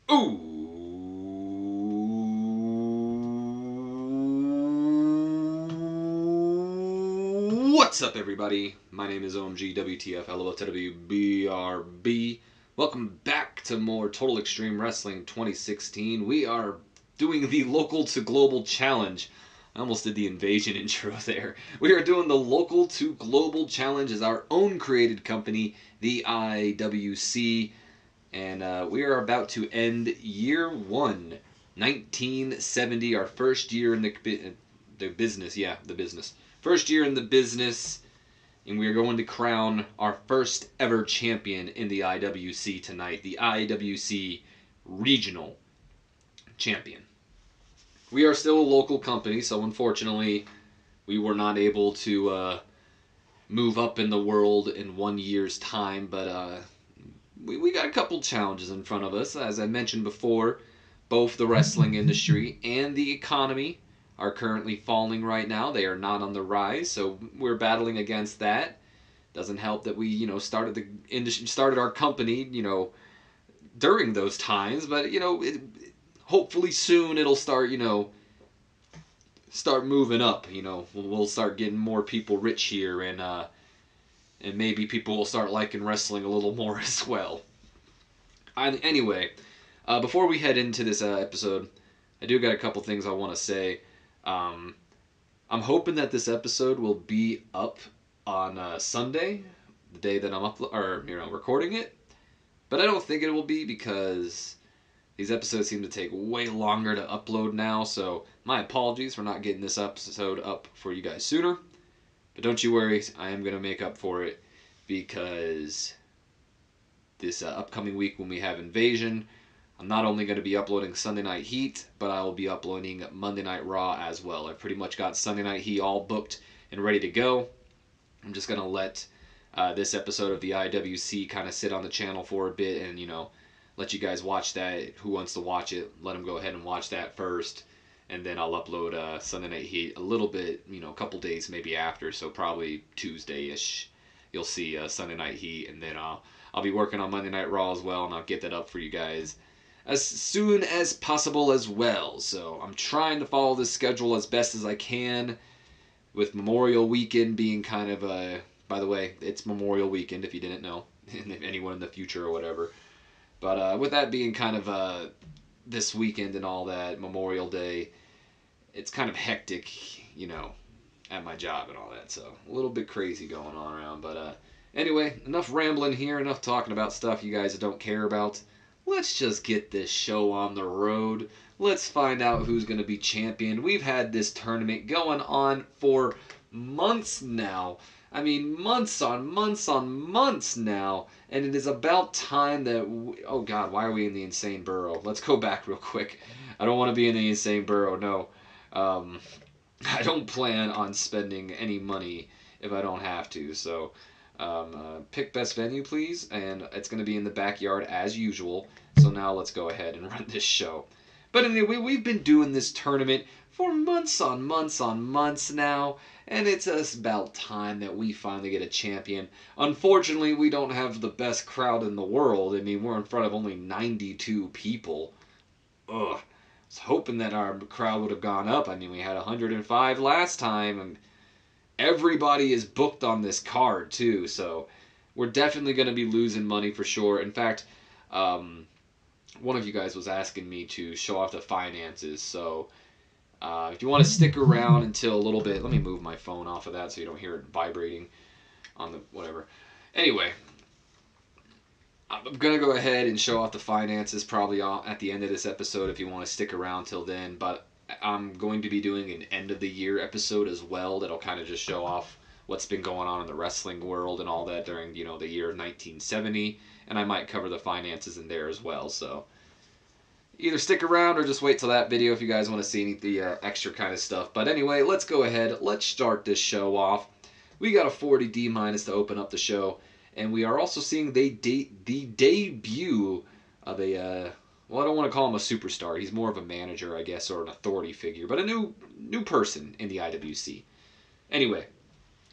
Ooh. What's up, everybody? My name is OMG WTF LOTWBRB. Welcome back to more Total Extreme Wrestling 2016. We are doing the Local to Global Challenge. I almost did the invasion intro there. We are doing the Local to Global Challenge as our own created company, the IWC. And we are about to end year one, 1970, our first year in the business. Yeah, the business. First year in the business, and we are going to crown our first ever champion in the IWC tonight, the IWC Regional Champion. We are still a local company, so unfortunately, we were not able to move up in the world in 1 year's time, but we got a couple challenges in front of us. As I mentioned before, both the wrestling industry and the economy are currently falling right now. They are not on the rise, so we're battling against that. Doesn't help that we, started the industry, started our company, during those times, but hopefully soon it'll start, start moving up. We'll start getting more people rich here, and maybe people will start liking wrestling a little more as well. Anyway, before we head into this episode, I do got a couple things I want to say. I'm hoping that this episode will be up on Sunday, the day that I'm recording it. But I don't think it will be, because these episodes seem to take way longer to upload now. So my apologies for not getting this episode up for you guys sooner. But don't you worry, I am going to make up for it, because this upcoming week when we have Invasion, I'm not only going to be uploading Sunday Night Heat, but I will be uploading Monday Night Raw as well. I pretty much got Sunday Night Heat all booked and ready to go. I'm just going to let this episode of the IWC kind of sit on the channel for a bit and, let you guys watch that. Who wants to watch it, let them go ahead and watch that first. And then I'll upload Sunday Night Heat a little bit, a couple days maybe after, so probably Tuesday-ish. You'll see Sunday Night Heat, and then I'll be working on Monday Night Raw as well, and I'll get that up for you guys as soon as possible as well. So I'm trying to follow this schedule as best as I can, with Memorial Weekend being kind of by the way, it's Memorial Weekend if you didn't know, if anyone in the future or whatever. But with that being kind of this weekend and all that, Memorial Day, it's kind of hectic, at my job and all that. So a little bit crazy going on around. But anyway, enough rambling here, enough talking about stuff you guys don't care about. Let's just get this show on the road. Let's find out who's going to be champion. We've had this tournament going on for months now. I mean, months on months now. And it is about time that oh God, why are we in the insane borough? Let's go back real quick. I don't want to be in the insane borough, no. I don't plan on spending any money if I don't have to. So pick best venue, please. And it's going to be in the backyard as usual. So now let's go ahead and run this show. But anyway, we've been doing this tournament for months on months now, and it's about time that we finally get a champion. Unfortunately, we don't have the best crowd in the world. I mean, we're in front of only 92 people. Ugh. I was hoping that our crowd would have gone up. I mean, we had 105 last time, and everybody is booked on this card, too, so we're definitely going to be losing money for sure. In fact, one of you guys was asking me to show off the finances, so if you want to stick around until a little bit, let me move my phone off of that so you don't hear it vibrating on the whatever. Anyway, I'm going to go ahead and show off the finances probably at the end of this episode if you want to stick around till then, but I'm going to be doing an end of the year episode as well that'll kind of just show off what's been going on in the wrestling world and all that during, the year 1970, and I might cover the finances in there as well, so either stick around or just wait till that video if you guys want to see any of the extra kind of stuff. But anyway, let's go ahead. Let's start this show off. We got a 40 D- to open up the show, and we are also seeing the debut of a well, I don't want to call him a superstar. He's more of a manager, I guess, or an authority figure, but a new person in the IWC. Anyway,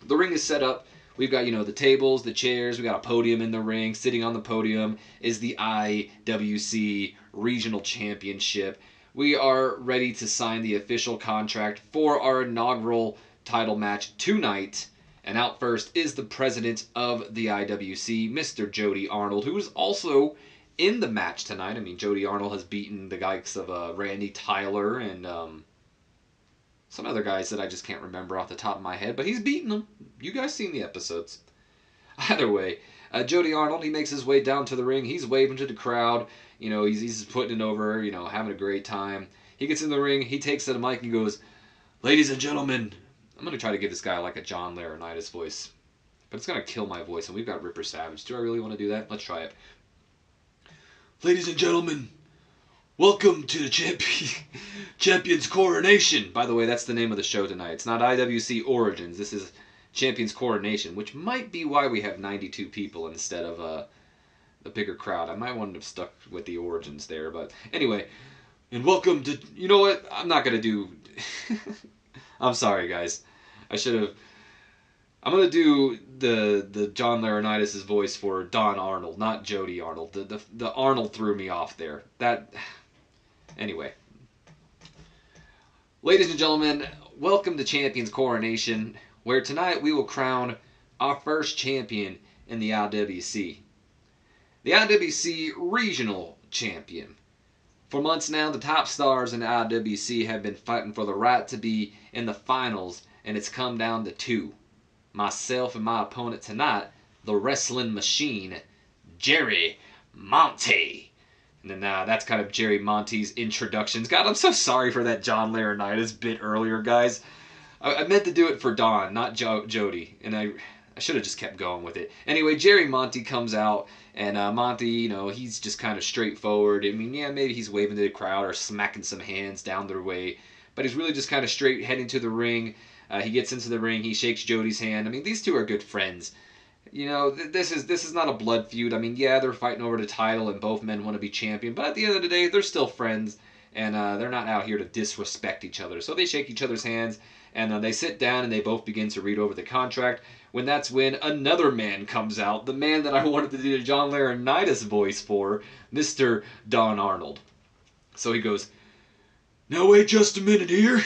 the ring is set up. We've got, the tables, the chairs, we got a podium in the ring. Sitting on the podium is the IWC Regional Championship. We are ready to sign the official contract for our inaugural title match tonight. And out first is the president of the IWC, Mr. Jody Arnold, who is also in the match tonight. I mean, Jody Arnold has beaten the likes of Randy Tyler and some other guys that I just can't remember off the top of my head, but he's beaten them. You guys seen the episodes. Either way, Jody Arnold, he makes his way down to the ring. He's waving to the crowd. He's putting it over, having a great time. He gets in the ring. He takes to the mic and goes, "Ladies and gentlemen," I'm going to try to give this guy like a John Laurinaitis voice, but it's going to kill my voice, and we've got Ripper Savage. Do I really want to do that? Let's try it. "Ladies and gentlemen, welcome to the Champion's Coronation." By the way, that's the name of the show tonight. It's not IWC Origins. This is Champion's Coronation, which might be why we have 92 people instead of a bigger crowd. I might want to have stuck with the Origins there, but anyway. "And welcome to..." You know what? I'm not going to do... I'm sorry, guys. I should have... I'm going to do the John Laurinaitis' voice for Don Arnold, not Jody Arnold. The Arnold threw me off there. Anyway. Ladies and gentlemen, welcome to Champion's Coronation, where tonight we will crown our first champion in the IWC. The IWC Regional Champion. For months now, the top stars in the IWC have been fighting for the right to be in the finals, and it's come down to two. Myself and my opponent tonight, the wrestling machine, Jerry Monte. And then that's kind of Jerry Monte's introductions. God, I'm so sorry for that John Laurinaitis bit earlier, guys. I meant to do it for Don, not Jody, and I should have just kept going with it. Anyway, Jerry Monte comes out, and Monte, he's just kind of straightforward. I mean, yeah, maybe he's waving to the crowd or smacking some hands down their way, but he's really just kind of straight heading to the ring. He gets into the ring. He shakes Jody's hand. I mean, these two are good friends. This is not a blood feud. I mean, yeah, they're fighting over the title, and both men want to be champion. But at the end of the day, they're still friends, and they're not out here to disrespect each other. So they shake each other's hands, and they sit down, and they both begin to read over the contract. That's when another man comes out, the man that I wanted to do the John Laurinaitis voice for, Mr. Don Arnold. So he goes, "Now wait just a minute here.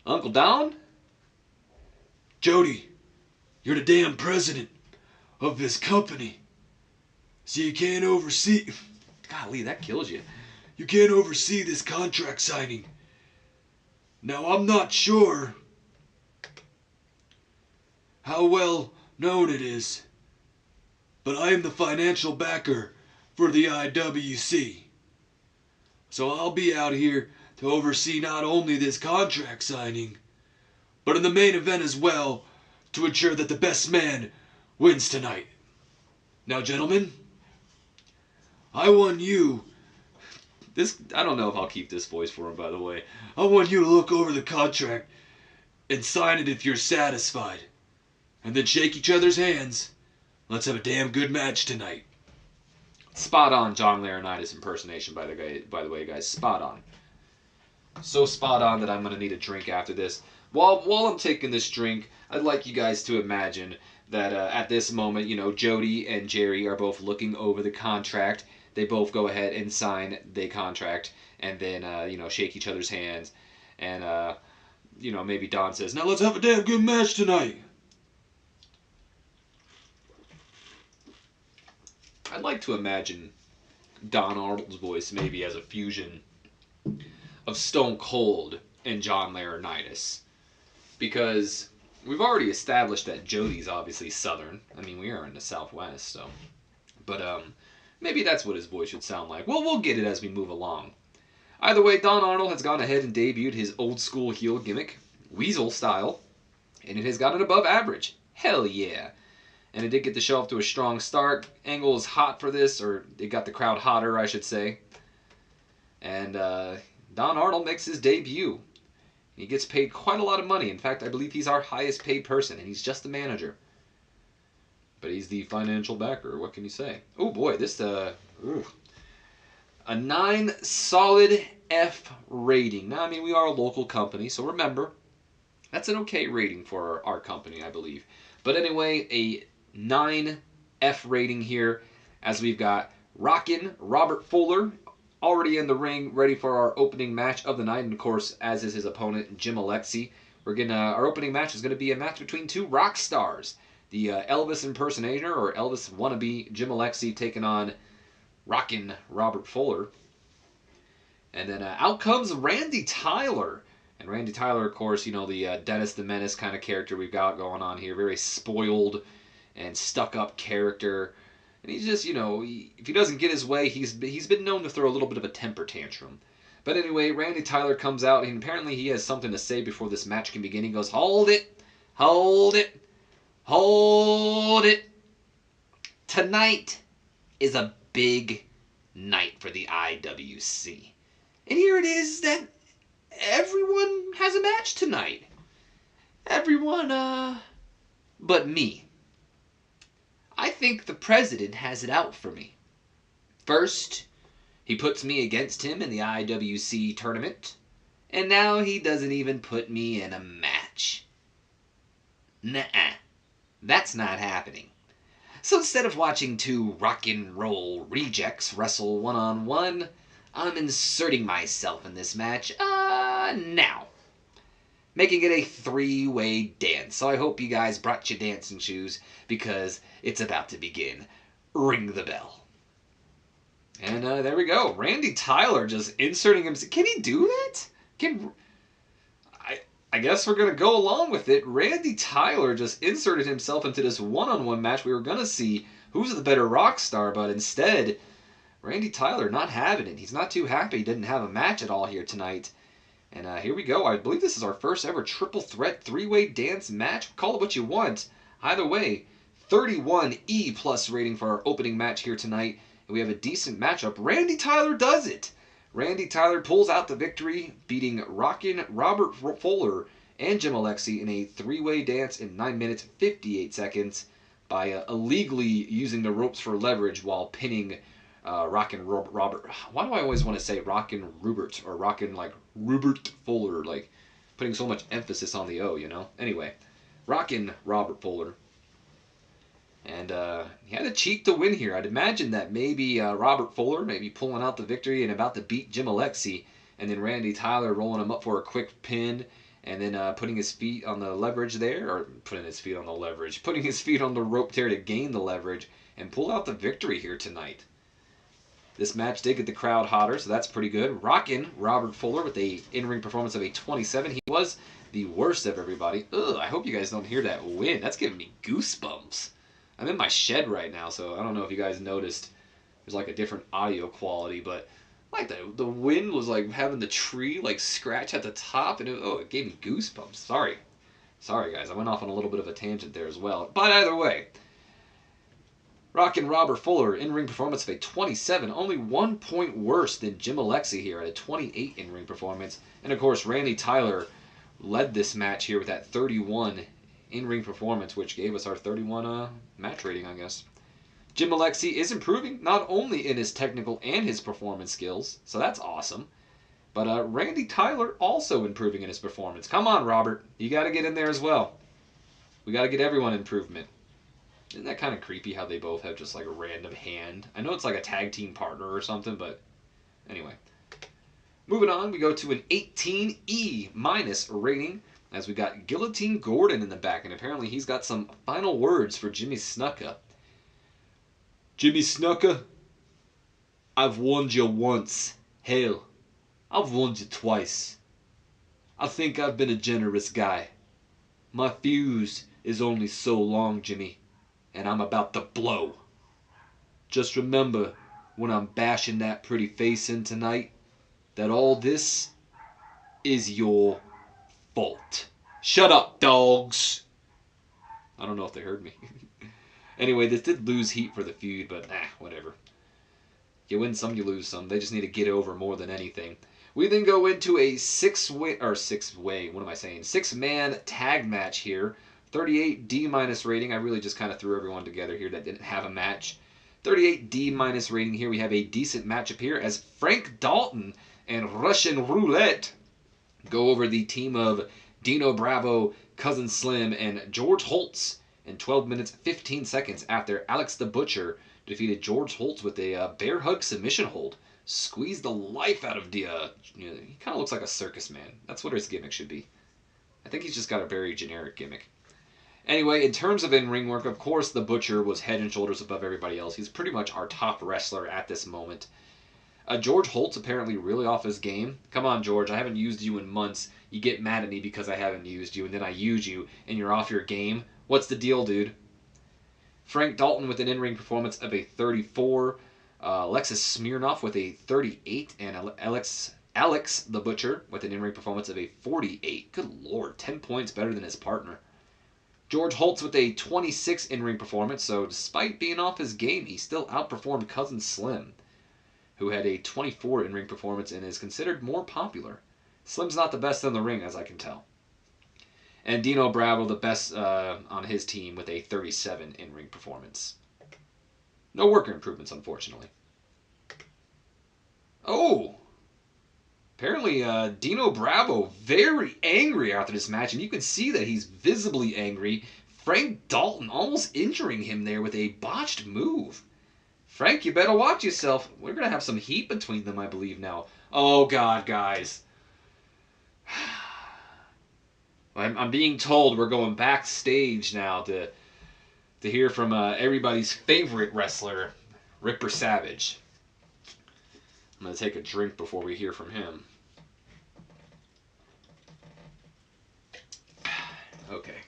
Uncle Don? Jody, you're the damn president of this company. So you can't oversee..." Golly, that kills you. "You can't oversee this contract signing. Now, I'm not sure how well known it is, but I am the financial backer for the IWC. So I'll be out here to oversee not only this contract signing, but in the main event as well, to ensure that the best man wins tonight. Now, gentlemen, I want you..." I don't know if I'll keep this voice for him, by the way. "I want you to look over the contract and sign it if you're satisfied. And then shake each other's hands. Let's have a damn good match tonight." Spot on John Laurinaitis impersonation, by the way, guys. Spot on. So spot on that I'm going to need a drink after this. While I'm taking this drink, I'd like you guys to imagine that at this moment, Jody and Jerry are both looking over the contract. They both go ahead and sign the contract, and then, shake each other's hands. And, maybe Don says, "Now let's have a damn good match tonight." I'd like to imagine Don Arnold's voice maybe as a fusion of Stone Cold and John Laurinaitis. Because we've already established that Jody's obviously Southern. I mean, we are in the Southwest, so... But, maybe that's what his voice should sound like. Well, we'll get it as we move along. Either way, Don Arnold has gone ahead and debuted his old-school heel gimmick, Weasel style, and it has gotten above average. Hell yeah! And it did get the show off to a strong start. Angle is hot for this, or it got the crowd hotter, I should say. And Don Arnold makes his debut. He gets paid quite a lot of money. In fact, I believe he's our highest paid person, and he's just the manager. But he's the financial backer. What can you say? Oh boy, this a 9 solid F rating. Now, I mean, we are a local company, so remember, That's an okay rating for our company, I believe. But anyway, a 9F rating here, as we've got Rockin, Robert Fuller, already in the ring, ready for our opening match of the night. And of course, as is his opponent, Jim Alexei. We're gonna our opening match is gonna be a match between two rock stars, the Elvis impersonator or Elvis wannabe Jim Alexei taking on Rockin' Robert Fuller. And then out comes Randy Tyler. And Randy Tyler, of course, you know, the Dennis the Menace kind of character we've got going on here. Very spoiled and stuck-up character. And he's just, you know, if he doesn't get his way, he's been known to throw a little bit of a temper tantrum. But anyway, Randy Tyler comes out, and apparently he has something to say before this match can begin. He goes, hold it, hold it, hold it. Tonight is a big night for the IWC. And here it is that everyone has a match tonight. Everyone, but me. I think the president has it out for me. First, he puts me against him in the IWC tournament, and now he doesn't even put me in a match. Nuh-uh. That's not happening. So instead of watching two rock and roll rejects wrestle one-on-one, I'm inserting myself in this match, now. Making it a three-way dance. So I hope you guys brought your dancing shoes because it's about to begin. Ring the bell. And there we go. Randy Tyler just inserting himself. Can he do that? I guess we're going to go along with it. Randy Tyler just inserted himself into this one-on-one match. We were going to see who's the better rock star, but instead, Randy Tyler not having it. He's not too happy he didn't have a match at all here tonight. And here we go. I believe this is our first ever triple threat three-way dance match. Call it what you want. Either way, 31 E+ rating for our opening match here tonight. And we have a decent matchup. Randy Tyler does it. Randy Tyler pulls out the victory, beating Rockin', Robert Fuller, and Jim Alexei in a three-way dance in 9 minutes 58 seconds by illegally using the ropes for leverage while pinning Rockin' Robert. Why do I always want to say Rockin' Rupert or Rockin' like Rupert Fuller? Like putting so much emphasis on the O, you know? Anyway, Rockin' Robert Fuller. And he had a cheat to win here. I'd imagine that maybe Robert Fuller maybe pulling out the victory and about to beat Jim Alexei, and then Randy Tyler rolling him up for a quick pin, and then putting his feet on the leverage there, or putting his feet on the leverage, putting his feet on the rope there to gain the leverage and pull out the victory here tonight. This match did get the crowd hotter, so that's pretty good. Rockin' Robert Fuller with a in-ring performance of a 27. He was the worst of everybody. Ugh, I hope you guys don't hear that wind. That's giving me goosebumps. I'm in my shed right now, so I don't know if you guys noticed. There's like a different audio quality, but like the wind was like having the tree like scratch at the top, and it gave me goosebumps. Sorry guys, I went off on a little bit of a tangent there as well. But either way, Rockin' Robert Fuller in-ring performance of a 27, only 1 point worse than Jim Alexei here at a 28 in-ring performance, and of course Randy Tyler led this match here with that 31 in-ring performance, which gave us our 31 match rating, I guess. Jim Alexei is improving, not only in his technical and his performance skills, so that's awesome, but Randy Tyler also improving in his performance. Come on, Robert. You got to get in there as well. We got to get everyone improvement. Isn't that kind of creepy how they both have just like a random hand? I know it's like a tag team partner or something, but anyway. Moving on, we go to an 18 E- rating, as we got Guillotine Gordon in the back, and apparently he's got some final words for Jimmy Snuka. Jimmy Snuka, I've warned you once. Hell, I've warned you twice. I think I've been a generous guy. My fuse is only so long, Jimmy, and I'm about to blow. Just remember, when I'm bashing that pretty face in tonight, that all this is your fault. Shut up, dogs. I don't know if they heard me. Anyway, this did lose heat for the feud, but whatever. You win some, you lose some. They just need to get over more than anything. We then go into a six-man tag match here. 38 D- rating. I really just kind of threw everyone together here that didn't have a match. 38 D- rating here. We have a decent matchup here as Frank Dalton and Russian Roulette go over the team of Dino Bravo, Cousin Slim, and George Holtz in 12 minutes 15 seconds after Alex the Butcher defeated George Holtz with a bear hug submission hold. Squeezed the life out of the... he kind of looks like a circus man. That's what his gimmick should be. I think he's just got a very generic gimmick. Anyway, in terms of in-ring work, of course, the Butcher was head and shoulders above everybody else. He's pretty much our top wrestler at this moment. George Holtz apparently really off his game. Come on, George, I haven't used you in months. You get mad at me because I haven't used you, and then I use you, and you're off your game. What's the deal, dude? Frank Dalton with an in-ring performance of a 34. Alexis Smirnoff with a 38. And Alex the Butcher with an in-ring performance of a 48. Good lord, 10 points better than his partner. George Holtz with a 26 in-ring performance, so despite being off his game, he still outperformed Cousin Slim, who had a 24 in-ring performance and is considered more popular. Slim's not the best in the ring, as I can tell. And Dino Bravo, the best on his team, with a 37 in-ring performance. No worker improvements, unfortunately. Oh! Apparently, Dino Bravo very angry after this match, and you can see that he's visibly angry. Frank Dalton almost injuring him there with a botched move. Frank, you better watch yourself. We're going to have some heat between them, I believe, now. Oh, God, guys. I'm being told we're going backstage now to hear from everybody's favorite wrestler, Ripper Savage. I'm going to take a drink before we hear from him. Okay.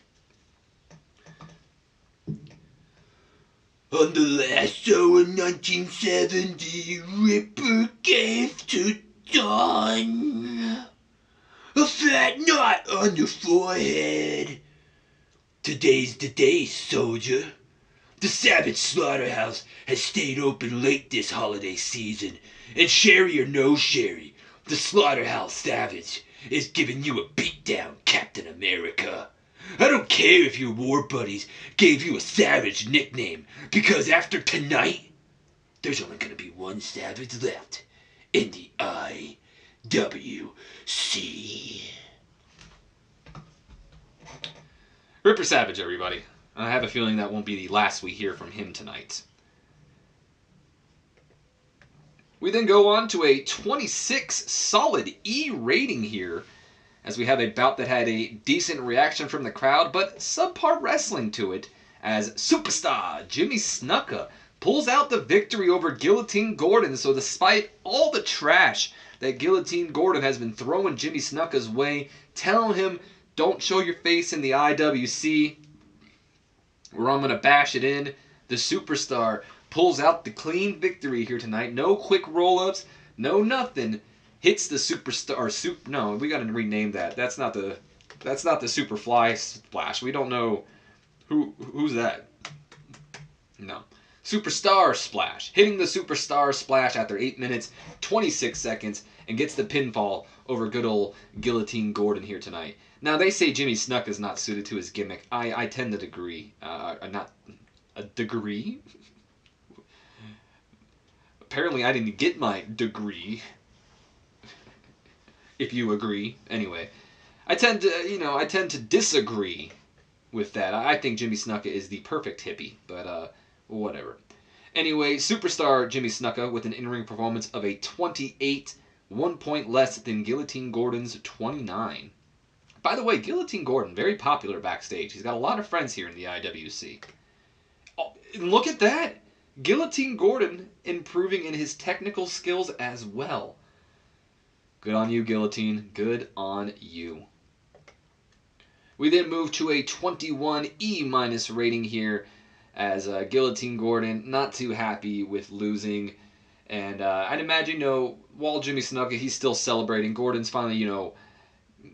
On the last show in 1970, Ripper gave to Don a fat knot on the forehead. Today's the day, soldier. The Savage Slaughterhouse has stayed open late this holiday season, and Sherry or no Sherry, the Slaughterhouse Savage is giving you a beatdown, Captain America. I don't care if your war buddies gave you a Savage nickname, because after tonight, there's only going to be one Savage left in the IWC. Ripper Savage, everybody. I have a feeling that won't be the last we hear from him tonight. We then go on to a 26 solid E rating here, as we have a bout that had a decent reaction from the crowd, but subpar wrestling to it, as superstar Jimmy Snuka pulls out the victory over Guillotine Gordon. So despite all the trash that Guillotine Gordon has been throwing Jimmy Snuka's way, telling him, don't show your face in the IWC, where I'm going to bash it in, the superstar pulls out the clean victory here tonight. No quick roll-ups, no nothing. Hits the superstar, no, we gotta rename that. That's not the Superfly Splash. We don't know who's that. No. Superstar Splash. Hitting the Superstar Splash after 8 minutes, 26 seconds, and gets the pinfall over good old Guillotine Gordon here tonight. Now, they say Jimmy Snuka is not suited to his gimmick. I tend to agree. Not a degree? Apparently, I didn't get my degree. If you agree. Anyway, I tend to disagree with that. I think Jimmy Snuka is the perfect hippie, but whatever. Anyway, superstar Jimmy Snuka with an in-ring performance of a 28, 1 point less than Guillotine Gordon's 29. By the way, Guillotine Gordon, very popular backstage. He's got a lot of friends here in the IWC. Oh, look at that! Guillotine Gordon improving in his technical skills as well. Good on you, Guillotine. Good on you. We then move to a 21 E- rating here, as Guillotine Gordon not too happy with losing. And I'd imagine, while Jimmy Snuka, he's still celebrating. Gordon's finally,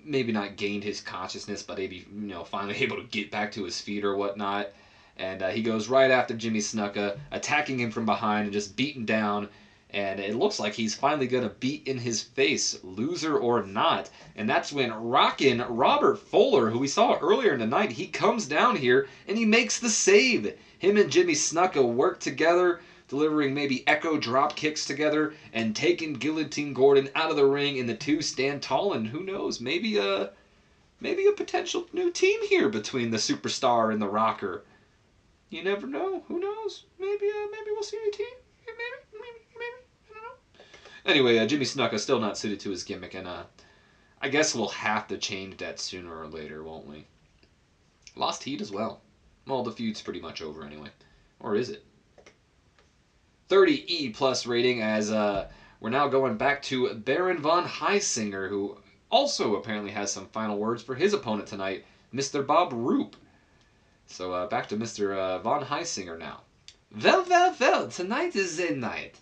maybe not gained his consciousness, but maybe, finally able to get back to his feet or whatnot. And he goes right after Jimmy Snuka, attacking him from behind and just beating down. And it looks like he's finally going to beat in his face, loser or not. And that's when Rockin, Robert Fuller, who we saw earlier in the night, he comes down here and he makes the save. Him and Jimmy Snuka work together, delivering maybe echo drop kicks together, and taking Guillotine Gordon out of the ring, and the two stand tall. And who knows, maybe maybe a potential new team here between the Superstar and the Rocker. You never know. Who knows? Maybe we'll see a team. Maybe. I don't know. Anyway, Jimmy Snuka still not suited to his gimmick, and I guess we'll have to change that sooner or later, won't we? Lost heat as well. Well, the feud's pretty much over anyway. Or is it? 30 E+ rating as we're now going back to Baron von Highsinger, who also apparently has some final words for his opponent tonight, Mr. Roop. So back to Mr. Von Highsinger now. Well, tonight is the night.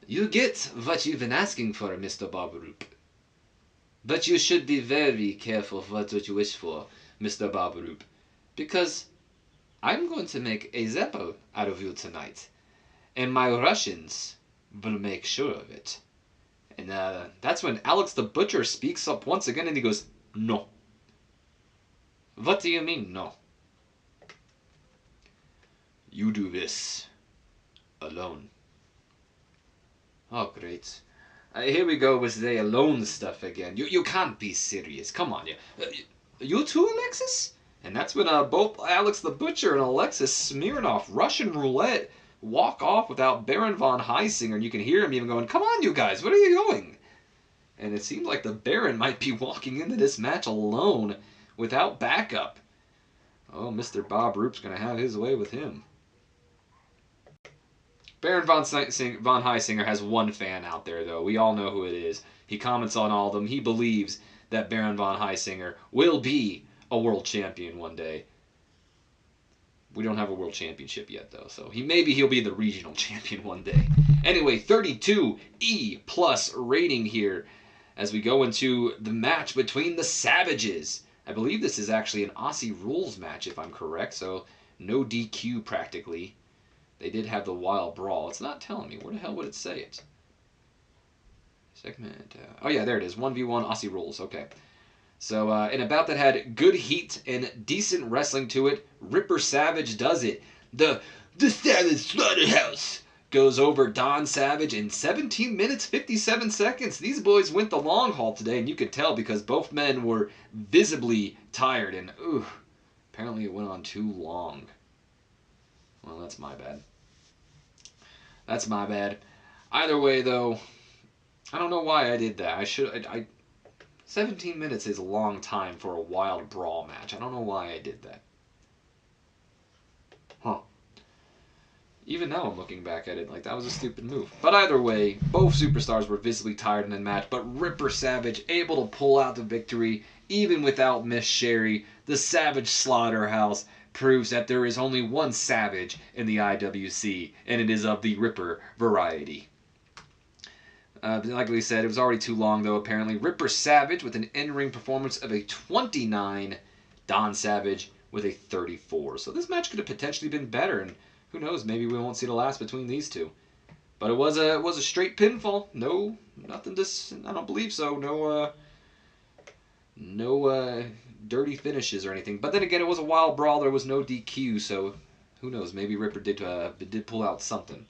You get what you've been asking for, Mr. Roop. But you should be very careful what you wish for, Mr. Roop, because I'm going to make a Zeppo out of you tonight, and my Russians will make sure of it. And that's when Alex the Butcher speaks up once again, and he goes, "No." What do you mean, no? You do this alone. Oh, great. Here we go with the alone stuff again. You can't be serious. Come on, you too, Alexis? And that's when both Alex the Butcher and Alexis Smirnoff, Russian Roulette, walk off without Baron von Highsinger, and you can hear him even going, "Come on, you guys, where are you going?" And it seems like the Baron might be walking into this match alone without backup. Oh, Mr. Bobrucz's going to have his way with him. Baron von Highsinger has one fan out there, though. We all know who it is. He comments on all of them. He believes that Baron von Highsinger will be a world champion one day. We don't have a world championship yet, though, so maybe he'll be the regional champion one day. Anyway, 32 E+ rating here as we go into the match between the Savages. I believe this is actually an Aussie Rules match, if I'm correct, so no DQ practically. They did have the wild brawl. It's not telling me. Where the hell would it say it? Segment. Oh, yeah, there it is. 1v1 Aussie Rules. Okay. So, in a bout that had good heat and decent wrestling to it, Ripper Savage does it. The Savage Slaughterhouse goes over Don Savage in 17 minutes, 57 seconds. These boys went the long haul today, and you could tell because both men were visibly tired. And, apparently it went on too long. Well, that's my bad. That's my bad. Either way, though, I don't know why I did that. 17 minutes is a long time for a wild brawl match. I don't know why I did that. Huh. Even now I'm looking back at it like that was a stupid move. But either way, both superstars were visibly tired in the match, but Ripper Savage able to pull out the victory even without Miss Sherry. The Savage Slaughterhouse proves that there is only one Savage in the IWC, and it is of the Ripper variety. Like we said, it was already too long, though, apparently. Ripper Savage with an in-ring performance of a 29. Don Savage with a 34. So this match could have potentially been better, and who knows, maybe we won't see the last between these two. But it was a straight pinfall. No, nothing I don't believe so. No dirty finishes or anything. But then again, it was a wild brawl. There was no DQ, so who knows? Maybe Ripper did pull out something.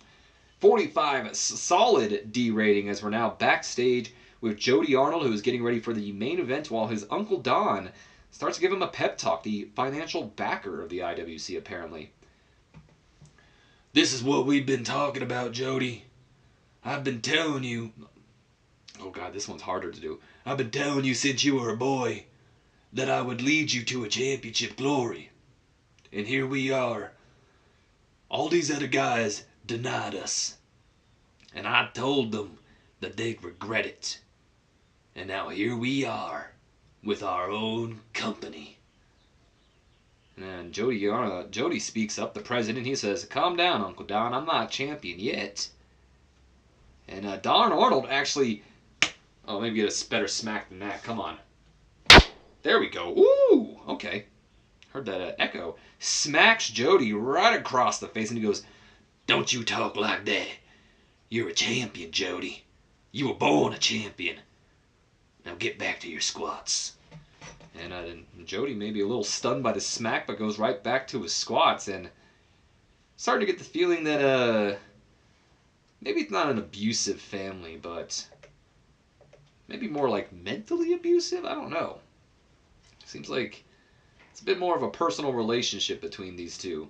45 solid D rating as we're now backstage with Jody Arnold, who is getting ready for the main event, while his Uncle Don starts to give him a pep talk, the financial backer of the IWC, apparently. This is what we've been talking about, Jody. I've been telling you. Oh, God, this one's harder to do. I've been telling you since you were a boy that I would lead you to a championship glory. And here we are. All these other guys denied us. And I told them that they'd regret it. And now here we are with our own company. And Jody speaks up, the president. He says, "Calm down, Uncle Don. I'm not champion yet." And Don Arnold actually... Oh, maybe get a better smack than that. Come on. There we go. Ooh, okay. Heard that echo. Smacks Jody right across the face, and he goes, "Don't you talk like that. You're a champion, Jody. You were born a champion. Now get back to your squats." And Jody may be a little stunned by the smack, but goes right back to his squats, and starting to get the feeling that maybe it's not an abusive family, but maybe more like mentally abusive. I don't know. Seems like it's a bit more of a personal relationship between these two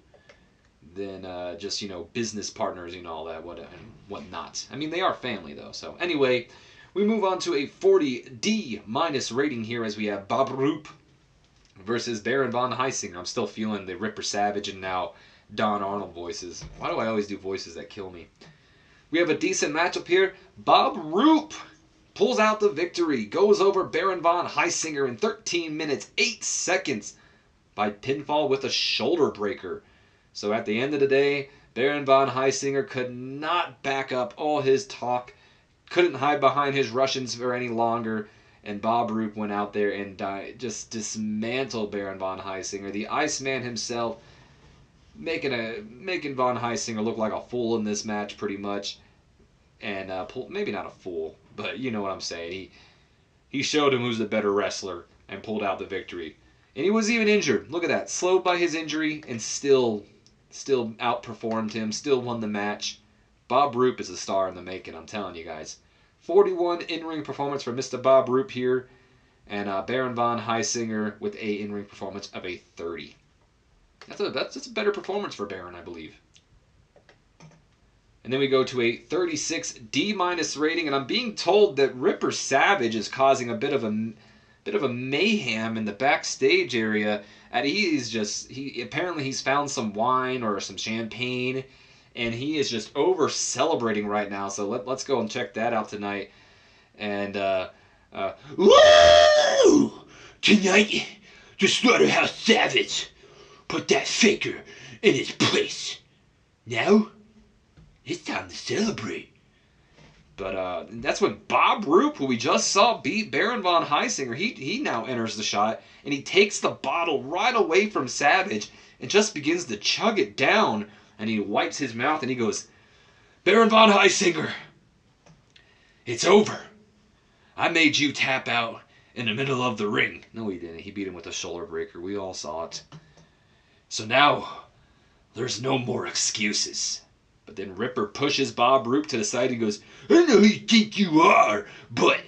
than just, business partners and all that and whatnot. I mean, they are family, though. So, anyway, we move on to a 40D- rating here as we have Bobrucz versus Baron von Highsinger. I'm still feeling the Ripper Savage and now Don Arnold voices. Why do I always do voices that kill me? We have a decent matchup here. Roop pulls out the victory, goes over Baron von Highsinger in 13 minutes, 8 seconds by pinfall with a shoulder breaker. So at the end of the day, Baron von Highsinger could not back up all his talk, couldn't hide behind his Russians for any longer, and Roop went out there and just dismantled Baron von Highsinger. The Iceman himself making von Highsinger look like a fool in this match pretty much, and maybe not a fool, but you know what I'm saying. He showed him who's the better wrestler and pulled out the victory. And he was even injured. Look at that. Slowed by his injury and still outperformed him, still won the match. Roop is a star in the making, I'm telling you guys. 41 in-ring performance for Mr. Roop here, and Baron von Highsinger with a in-ring performance of a 30. That's a better performance for Baron, I believe. And then we go to a 36D- rating, and I'm being told that Ripper Savage is causing a bit of a mayhem in the backstage area. And apparently he's found some wine or some champagne, and he is just over celebrating right now. So let's go and check that out tonight. And Woo! Tonight, the Slaughterhouse Savage put that faker in his place. Now, it's time to celebrate. But that's when Roop, who we just saw beat Baron von Highsinger, he now enters the shot, and he takes the bottle right away from Savage and just begins to chug it down, and he wipes his mouth and he goes, "Baron von Highsinger, it's over. I made you tap out in the middle of the ring." No, he didn't. He beat him with a shoulder breaker. We all saw it. "So now, there's no more excuses." But then Ripper pushes Roop to the side and goes, "I know who you think you are, but..."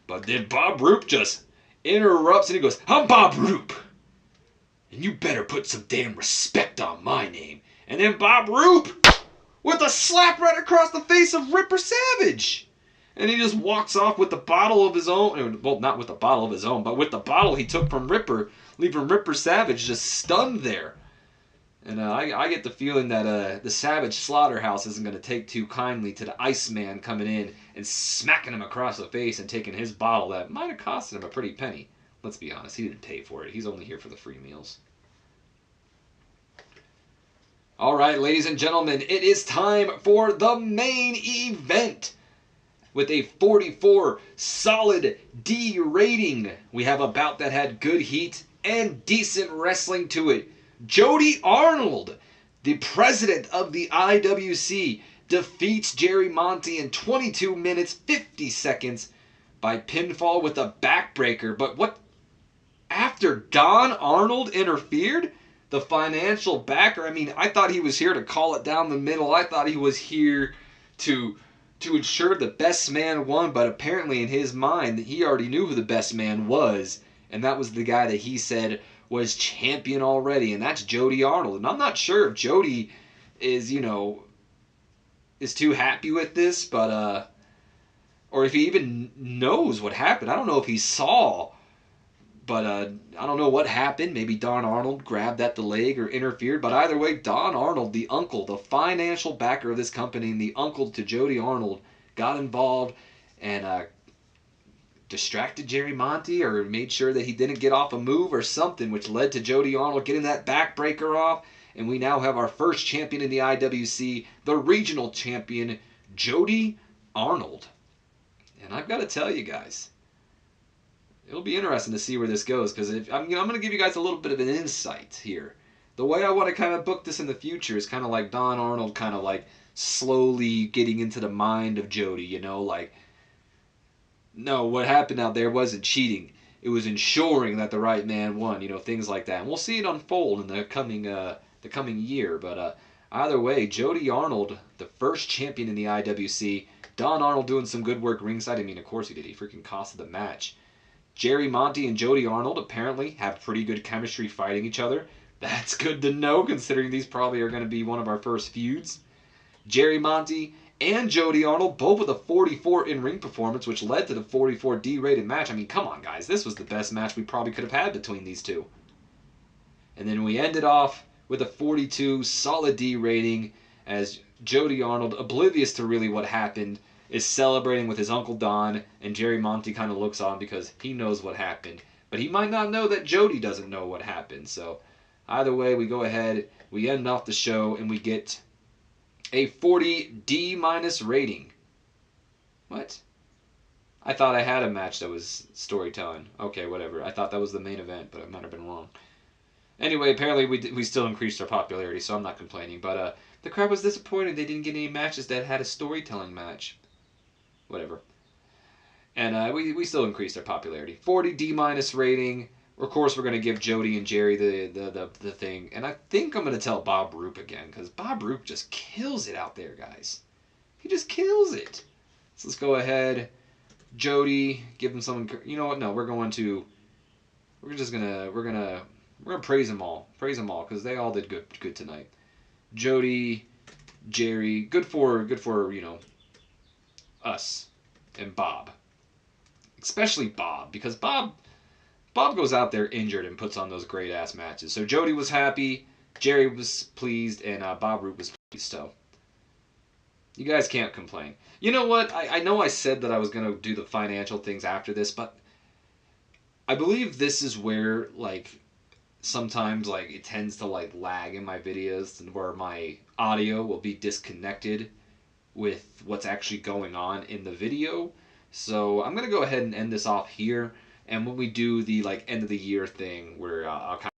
But then Roop just interrupts and he goes, "I'm Roop, and you better put some damn respect on my name." And then Roop with a slap right across the face of Ripper Savage. And he just walks off with the bottle of his own. Well, not with the bottle of his own, but with the bottle he took from Ripper, leaving Ripper Savage just stunned there. And I get the feeling that the Savage Slaughterhouse isn't going to take too kindly to the Iceman coming in and smacking him across the face and taking his bottle that might have costed him a pretty penny. Let's be honest, he didn't pay for it. He's only here for the free meals. All right, ladies and gentlemen, it is time for the main event. With a 44 solid D rating, we have a bout that had good heat and decent wrestling to it. Jody Arnold, the president of the IWC, defeats Jerry Monte in 22 minutes 50 seconds by pinfall with a backbreaker. But what? After Don Arnold interfered? The financial backer? I mean, I thought he was here to call it down the middle. I thought he was here to ensure the best man won, but apparently in his mind, he already knew who the best man was, and that was the guy that he said was champion already, and that's Jody Arnold. And I'm not sure if Jody is, is too happy with this, but, or if he even knows what happened. I don't know if he saw, but I don't know what happened. Maybe Don Arnold grabbed at the leg or interfered, but either way, Don Arnold, the uncle, the financial backer of this company, and the uncle to Jody Arnold, got involved and distracted Jerry Monte or made sure that he didn't get off a move or something, which led to Jody Arnold getting that backbreaker off. And we now have our first champion in the IWC, the regional champion, Jody Arnold. And I've got to tell you guys, it'll be interesting to see where this goes, because I'm going to give you guys a little bit of an insight here. The way I want to kind of book this in the future is kind of like Don Arnold kind of like slowly getting into the mind of Jody, like, no, what happened out there wasn't cheating. It was ensuring that the right man won, things like that. And we'll see it unfold in the coming year. But either way, Jody Arnold, the first champion in the IWC. Don Arnold doing some good work ringside. I mean, of course he did. He freaking costed the match. Jerry, Monte, and Jody Arnold apparently have pretty good chemistry fighting each other. That's good to know, considering these probably are going to be one of our first feuds. Jerry, Monte, and Jody Arnold, both with a 44 in-ring performance, which led to the 44 D-rated match. I mean, come on, guys. This was the best match we probably could have had between these two. And then we ended off with a 42 solid D rating as Jody Arnold, oblivious to really what happened, is celebrating with his Uncle Don, and Jerry Monte kind of looks on because he knows what happened. But he might not know that Jody doesn't know what happened. So either way, we go ahead, we end off the show, and we get a 40 D- rating. What? I thought I had a match that was storytelling. Okay, whatever. I thought that was the main event, but I might have been wrong. Anyway, apparently we still increased our popularity, so I'm not complaining. But the crowd was disappointed they didn't get any matches that had a storytelling match. Whatever. And we still increased our popularity. 40 D- rating. Of course, we're going to give Jody and Jerry the thing. And I think I'm going to tell Roop again, because Roop just kills it out there, guys. He just kills it. So let's go ahead. Jody, give him some. You know what? No, we're going to. We're just gonna. We're gonna praise them all. Praise them all because they all did good tonight. Jody, Jerry, good for us and Bob, especially Bob because Bob goes out there injured and puts on those great ass matches. So Jody was happy, Jerry was pleased, and Roop was pleased. So you guys can't complain. You know what? I know I said that I was gonna do the financial things after this, but I believe this is where sometimes it tends to lag in my videos and where my audio will be disconnected with what's actually going on in the video. So I'm gonna go ahead and end this off here. And when we do the end of the year thing, where I'll kind